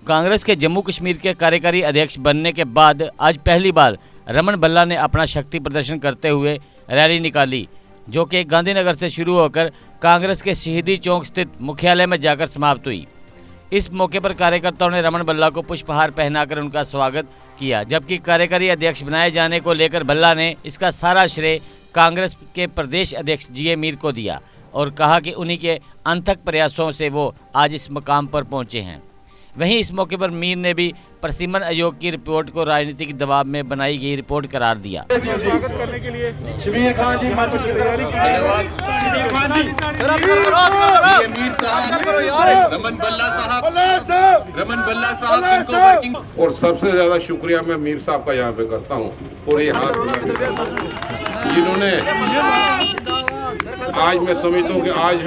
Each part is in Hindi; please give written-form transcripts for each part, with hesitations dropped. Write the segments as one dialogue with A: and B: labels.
A: कांग्रेस के जम्मू कश्मीर के कार्यकारी अध्यक्ष बनने के बाद आज पहली बार रमन भल्ला ने अपना शक्ति प्रदर्शन करते हुए रैली निकाली, जो कि गांधीनगर से शुरू होकर कांग्रेस के शहीदी चौक स्थित मुख्यालय में जाकर समाप्त हुई। इस मौके पर कार्यकर्ताओं ने रमन भल्ला को पुष्पहार पहनाकर उनका स्वागत किया, जबकि कार्यकारी अध्यक्ष बनाए जाने को लेकर भल्ला ने इसका सारा श्रेय कांग्रेस के प्रदेश अध्यक्ष जी.ए. मीर को दिया और कहा कि उन्हीं के अनथक प्रयासों से वो आज इस मकाम पर पहुंचे हैं। वहीं इस मौके पर मीर ने भी प्रसिमन आयोग की रिपोर्ट को राजनीतिक दबाव में बनाई गई रिपोर्ट करार दिया।
B: स्वागत करने के लिए शबीर खान जी मंच की तैयारी की। शबीर खान जी,
C: मीर साहब, रमन भल्ला साहब
D: और सबसे ज्यादा शुक्रिया मैं मीर साहब का यहाँ पे करता हूँ और ये हाथ जिन्होंने आज मैं समझता हूँ कि आज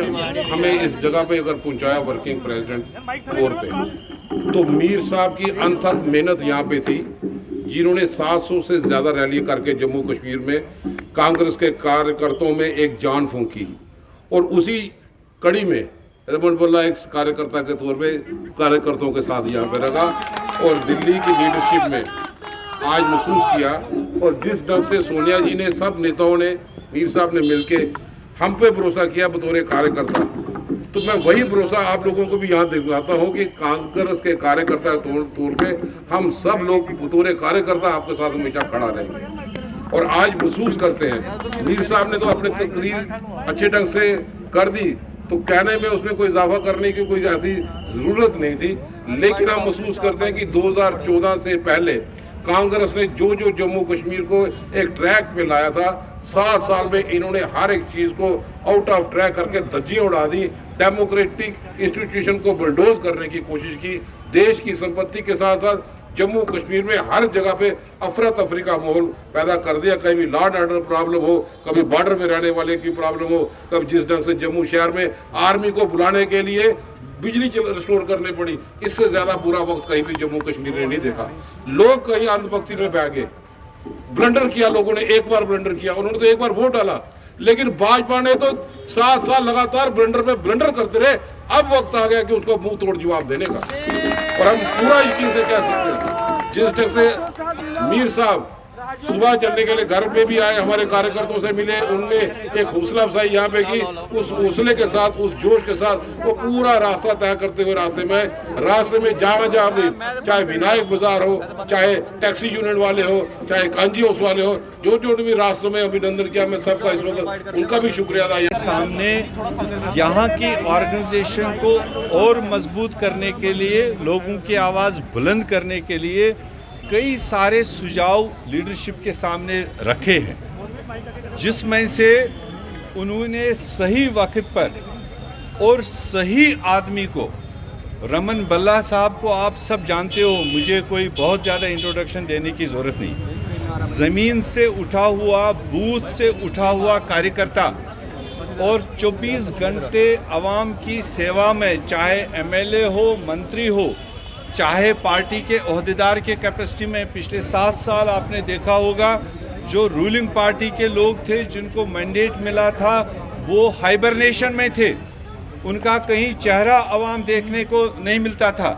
D: हमें इस जगह पे अगर पहुंचाया वर्किंग प्रेसिडेंट तौर पे, तो मीर साहब की अनथक मेहनत यहाँ पे थी, जिन्होंने 700 से ज़्यादा रैली करके जम्मू कश्मीर में कांग्रेस के कार्यकर्ताओं में एक जान फूंकी और उसी कड़ी में रमन भल्ला एक कार्यकर्ता के तौर पे कार्यकर्ताओं के साथ यहाँ पे रखा और दिल्ली की लीडरशिप में आज महसूस किया। और जिस ढंग से सोनिया जी ने, सब नेताओं ने, मीर साहब ने मिलके हम पे भरोसा किया बतौर कार्यकर्ता, तो मैं वही भरोसा आप लोगों को भी यहाँ दिलाता हूँ कि कांग्रेस के कार्यकर्ता तौर पे हम सब लोग बतौर कार्यकर्ता आपके साथ हमेशा खड़ा रहेंगे। और आज महसूस करते हैं मीर साहब ने तो अपने तकरीर अच्छे ढंग से कर दी, तो कहने में उसमें कोई इजाफा करने की कोई ऐसी ज़रूरत नहीं थी, लेकिन हम महसूस करते हैं कि 2014 से पहले कांग्रेस ने जो जम्मू कश्मीर को एक ट्रैक पे लाया था, 7 साल में इन्होंने हर एक चीज़ को आउट ऑफ ट्रैक करके धज्जियां उड़ा दी, डेमोक्रेटिक इंस्टीट्यूशन को बुलडोज करने की कोशिश की, देश की संपत्ति के साथ साथ जम्मू कश्मीर में हर जगह पे अफरा तफरी का माहौल पैदा कर दिया। कभी लॉ एंड ऑर्डर प्रॉब्लम हो, कभी बॉर्डर में रहने वाले की प्रॉब्लम हो, कभी जिस ढंग से जम्मू शहर में आर्मी को बुलाने के लिए बिजली रिस्टोर करनी पड़ी, इससे ज्यादा बुरा वक्त कहीं भी जम्मू कश्मीर ने नहीं देखा। लोग कहीं अंधभक्ति में बह गए, ब्लंडर किया लोगों ने, एक बार ब्लंडर किया, उन्होंने तो एक बार वोट डाला, लेकिन भाजपा ने तो 7 साल लगातार ब्लंडर पे ब्लंडर करते रहे। अब वक्त आ गया कि उसको मुंह तोड़ जवाब देने का, और हम पूरा यकीन से कह सकते हैं जिस ढंग से मीर साहब सुबह चलने के लिए घर में भी आए, हमारे कार्यकर्ताओं से मिले, उनने एक हौसला अफजाई यहाँ पे की, उस हौसले के साथ, उस जोश के साथ वो पूरा रास्ता तय करते हुए रास्ते में जहाँ भी, चाहे विनायक बाजार हो, चाहे टैक्सी यूनियन वाले हो, चाहे कांजी हाउस वाले हो, जो भी रास्तों में अभिनंदन किया, मैं सबका इस वक्त उनका भी शुक्रिया अदा।
E: सामने यहाँ की ऑर्गेनाइजेशन को और मजबूत करने के लिए, लोगों की आवाज़ बुलंद करने के लिए कई सारे सुझाव लीडरशिप के सामने रखे हैं, जिसमें से उन्होंने सही वक्त पर और सही आदमी को, रमन भल्ला साहब को आप सब जानते हो, मुझे कोई बहुत ज़्यादा इंट्रोडक्शन देने की ज़रूरत नहीं, ज़मीन से उठा हुआ, बूथ से उठा हुआ कार्यकर्ता और 24 घंटे आवाम की सेवा में, चाहे एमएलए हो, मंत्री हो, चाहे पार्टी के ओहदेदार के कैपेसिटी में। पिछले 7 साल आपने देखा होगा जो रूलिंग पार्टी के लोग थे, जिनको मैंडेट मिला था, वो हाइबरनेशन में थे, उनका कहीं चेहरा आवाम देखने को नहीं मिलता था।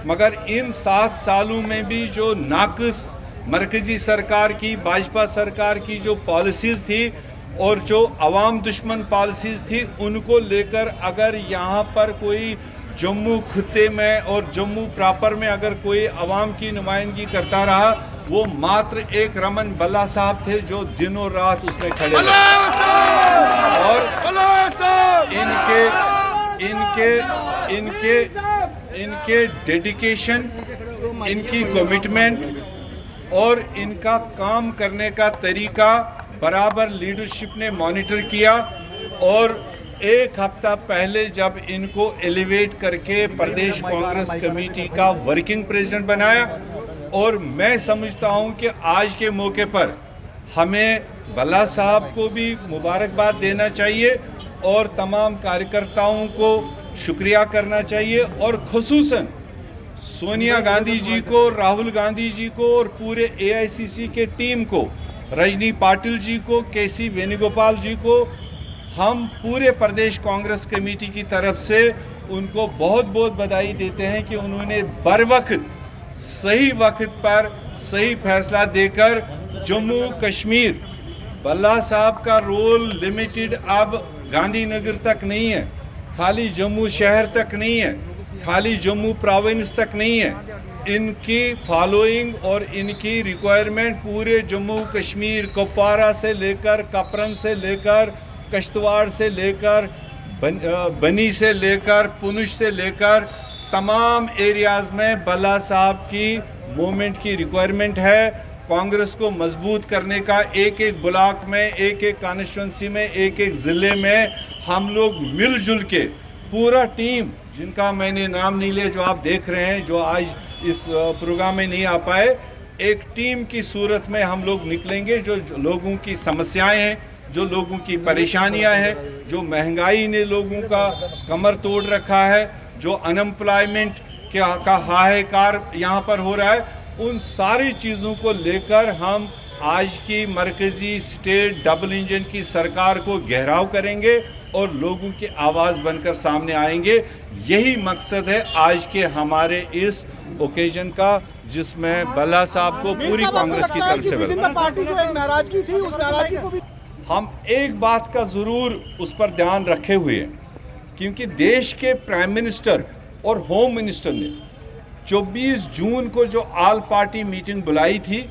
E: मगर इन 7 सालों में भी जो नाक़िस मरकज़ी सरकार की, भाजपा सरकार की जो पॉलिसीज़ थी और जो आवाम दुश्मन पॉलिसीज़ थी, उनको लेकर अगर यहाँ पर कोई जम्मू खित्ते में और जम्मू प्रॉपर में अगर कोई अवाम की नुमाइंदगी करता रहा, वो मात्र एक रमन भल्ला साहब थे जो दिनों रात उसमें खड़े रहे। और इनके डेडिकेशन, इनकी कमिटमेंट और इनका काम करने का तरीका बराबर लीडरशिप ने मॉनिटर किया। और 1 हफ्ता पहले जब इनको एलिवेट करके प्रदेश कांग्रेस कमेटी का वर्किंग प्रेसिडेंट बनाया, और मैं समझता हूं कि आज के मौके पर हमें भल्ला साहब को भी मुबारकबाद देना चाहिए और तमाम कार्यकर्ताओं को शुक्रिया करना चाहिए, और खुसूसन सोनिया गांधी जी को, राहुल गांधी जी को और पूरे AICC के टीम को, रजनी पाटिल जी को, KC वेणुगोपाल जी को, हम पूरे प्रदेश कांग्रेस कमेटी की तरफ से उनको बहुत बहुत बधाई देते हैं कि उन्होंने बर वक्त सही वक्त पर सही फैसला देकर जम्मू कश्मीर, भल्ला साहब का रोल लिमिटेड अब गांधीनगर तक नहीं है, खाली जम्मू शहर तक नहीं है, खाली जम्मू प्रोविंस तक नहीं है। इनकी फॉलोइंग और इनकी रिक्वायरमेंट पूरे जम्मू कश्मीर, कुपवारा से लेकर कपरन से लेकर कश्तवाड़ से लेकर बनी से लेकर पुंछ से लेकर तमाम एरियाज़ में भल्ला साहब की मूवमेंट की रिक्वायरमेंट है। कांग्रेस को मजबूत करने का एक एक ब्लॉक में, एक एक कॉन्स्टिट्यूंसी में, एक एक ज़िले में हम लोग मिलजुल के पूरा टीम, जिनका मैंने नाम नहीं लिया, जो आप देख रहे हैं, जो आज इस प्रोग्राम में नहीं आ पाए, एक टीम की सूरत में हम लोग निकलेंगे। जो लोगों की समस्याएं हैं, जो लोगों की परेशानियां हैं, जो महंगाई ने लोगों का कमर तोड़ रखा है, जो अनएम्प्लॉयमेंट का हाहाकार यहाँ पर हो रहा है, उन सारी चीज़ों को लेकर हम आज की मरकज़ी स्टेट डबल इंजन की सरकार को घेराव करेंगे और लोगों की आवाज़ बनकर सामने आएंगे। यही मकसद है आज के हमारे इस ओकेजन का, जिसमें भल्ला साहब को पूरी कांग्रेस की तरफ से
B: पार्टी जो एक नाराजगी थी, उस नाराजगी को भी
E: हम एक बात का ज़रूर उस पर ध्यान रखे हुए हैं, क्योंकि देश के प्राइम मिनिस्टर और होम मिनिस्टर ने 24 जून को जो ऑल पार्टी मीटिंग बुलाई थी,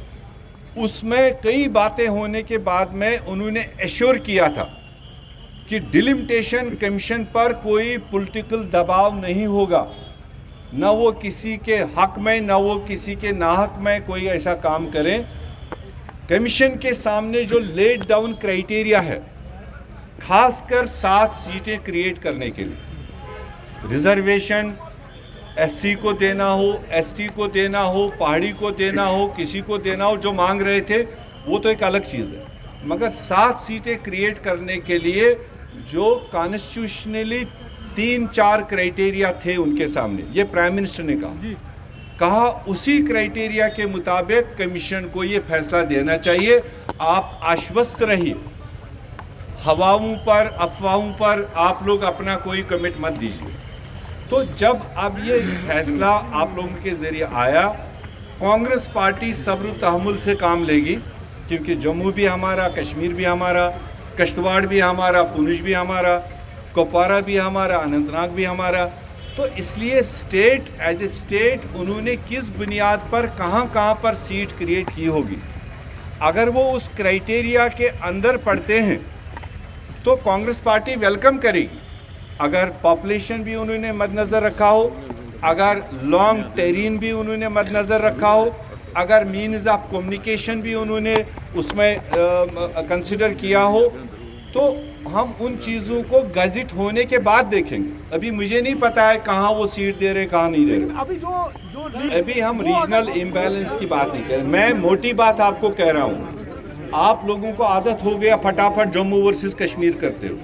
E: उसमें कई बातें होने के बाद में उन्होंने एश्योर किया था कि डिलिमिटेशन कमीशन पर कोई पॉलिटिकल दबाव नहीं होगा, न वो किसी के हक में न वो किसी के नाहक में कोई ऐसा काम करें। कमीशन के सामने जो लेड डाउन क्राइटेरिया है, खासकर 7 सीटें क्रिएट करने के लिए, रिजर्वेशन एससी को देना हो, एसटी को देना हो, पहाड़ी को देना हो, किसी को देना हो, जो मांग रहे थे वो तो एक अलग चीज़ है, मगर 7 सीटें क्रिएट करने के लिए जो कॉन्स्टिट्यूशनली 3-4 क्राइटेरिया थे उनके सामने, ये प्राइम मिनिस्टर ने कहा उसी क्राइटेरिया के मुताबिक कमीशन को ये फैसला देना चाहिए। आप आश्वस्त रहिए, हवाओं पर, अफवाहों पर आप लोग अपना कोई कमिट मत दीजिए। तो जब अब ये फैसला आप लोगों के ज़रिए आया, कांग्रेस पार्टी सब्र तहम्मुल से काम लेगी, क्योंकि जम्मू भी हमारा, कश्मीर भी हमारा, कश्तवाड़ भी हमारा, पुंछ भी हमारा, कुपवारा भी हमारा, अनंतनाग भी हमारा। तो इसलिए स्टेट एज ए स्टेट उन्होंने किस बुनियाद पर कहाँ पर सीट क्रिएट की होगी, अगर वो उस क्राइटेरिया के अंदर पड़ते हैं तो कांग्रेस पार्टी वेलकम करेगी। अगर पॉपुलेशन भी उन्होंने मद्देनज़र रखा हो, अगर लॉन्ग टेरिन भी उन्होंने मद्देनज़र रखा हो, अगर मीन्स ऑफ कम्युनिकेशन भी उन्होंने उसमें कंसिडर किया हो, तो हम उन चीज़ों को गज़ट होने के बाद देखेंगे। अभी मुझे नहीं पता है कहाँ वो सीट दे रहे हैं, कहाँ नहीं दे रहे। अभी हम रीजनल इम्बैलेंस की बात नहीं कर रहे। मैं मोटी बात आपको कह रहा हूँ, आप लोगों को आदत हो गया फटाफट जम्मू वर्सेस कश्मीर करते हो।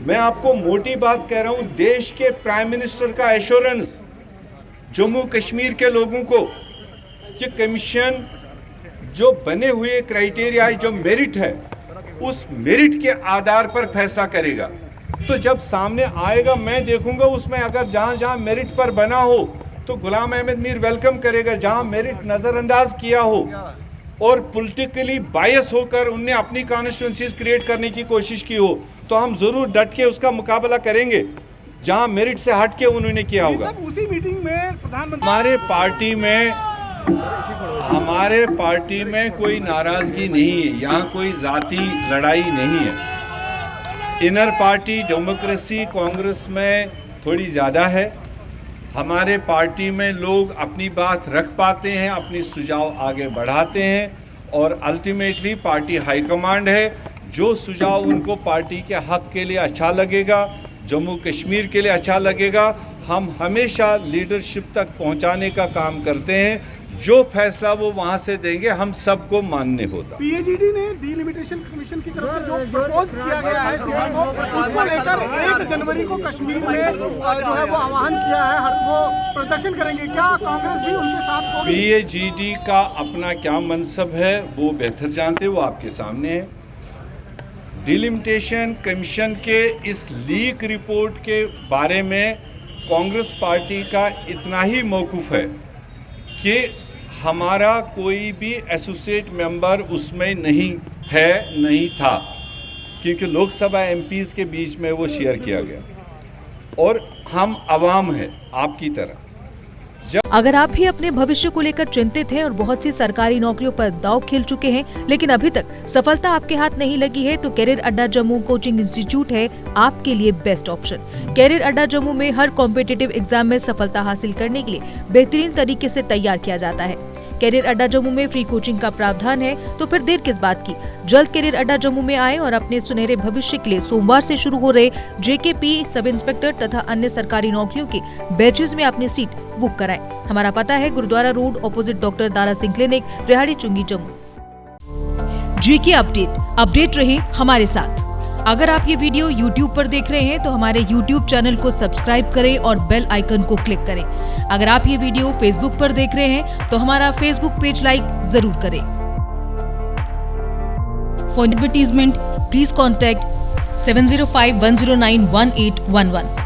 E: मैं आपको मोटी बात कह रहा हूँ, देश के प्राइम मिनिस्टर का एश्योरेंस जम्मू कश्मीर के लोगों को कि कमीशन जो बने हुए क्राइटेरिया है, जो मेरिट है, उस मेरिट के आधार पर फैसला करेगा। तो जब सामने आएगा मैं देखूंगा उसमें अगर जहाँ जहाँ मेरिट पर बना हो तो गुलाम अहमद मीर वेलकम करेगा, जहाँ मेरिट नज़रअंदाज किया हो और पॉलिटिकली बायस होकर उनने अपनी कॉन्स्टिट्यूंसीज क्रिएट करने की कोशिश की हो तो हम ज़रूर डट के उसका मुकाबला करेंगे, जहाँ मेरिट से हट के उन्होंने किया होगा।
B: उसी मीटिंग में प्रधानमंत्री
E: हमारे पार्टी में कोई नाराज़गी नहीं है, यहाँ कोई ज़ाती लड़ाई नहीं है। इनर पार्टी डेमोक्रेसी कांग्रेस में थोड़ी ज़्यादा है। हमारे पार्टी में लोग अपनी बात रख पाते हैं, अपनी सुझाव आगे बढ़ाते हैं और अल्टीमेटली पार्टी हाईकमांड है, जो सुझाव उनको पार्टी के हक के लिए अच्छा लगेगा, जम्मू कश्मीर के लिए अच्छा लगेगा, हम हमेशा लीडरशिप तक पहुंचाने का काम करते हैं। जो फैसला वो वहां से देंगे हम सबको मानने होता।
B: पीएजीडी ने डिलिमिटेशन कमीशन की तरफ से जो प्रपोज किया गया है उसको लेकर 1 जनवरी को कश्मीर में जो है वो आह्वान किया है, वो प्रदर्शन करेंगे, क्या कांग्रेस भी उनके साथ होगी?
E: पीएजीडी का अपना क्या मनसब है वो बेहतर जानते, वो आपके सामने है। डिलिमिटेशन कमीशन के इस लीक रिपोर्ट के बारे में कांग्रेस पार्टी का इतना ही मौक़िफ़ है कि हमारा कोई भी एसोसिएट मेंबर उसमें नहीं है, नहीं था, क्योंकि लोकसभा एमपीज़ के बीच में वो शेयर किया गया और हम आवाम हैं आपकी तरह।
F: अगर आप भी अपने भविष्य को लेकर चिंतित हैं और बहुत सी सरकारी नौकरियों पर दांव खेल चुके हैं लेकिन अभी तक सफलता आपके हाथ नहीं लगी है तो कैरियर अड्डा जम्मू कोचिंग इंस्टीट्यूट है आपके लिए बेस्ट ऑप्शन। कैरियर अड्डा जम्मू में हर कॉम्पिटिटिव एग्जाम में सफलता हासिल करने के लिए बेहतरीन तरीके से तैयार किया जाता है। कैरियर अड्डा जम्मू में फ्री कोचिंग का प्रावधान है, तो फिर देर किस बात की, जल्द कैरियर अड्डा जम्मू में आए और अपने सुनहरे भविष्य के लिए सोमवार से शुरू हो रहे जेकेपी, सब इंस्पेक्टर तथा अन्य सरकारी नौकरियों के बैचेस में अपनी सीट बुक कराएं। हमारा पता है Gurudwara road opposite doctor Dara Singh clinic, Rehari Chungi, Jammu. GK update रहे हमारे साथ। अगर आप ये वीडियो YouTube पर देख रहे हैं तो हमारे YouTube चैनल को सब्सक्राइब करें और बेल आइकन को क्लिक करें। अगर आप ये वीडियो Facebook पर देख रहे हैं तो हमारा Facebook पेज लाइक जरूर करें। For advertisement please contact 7051091811।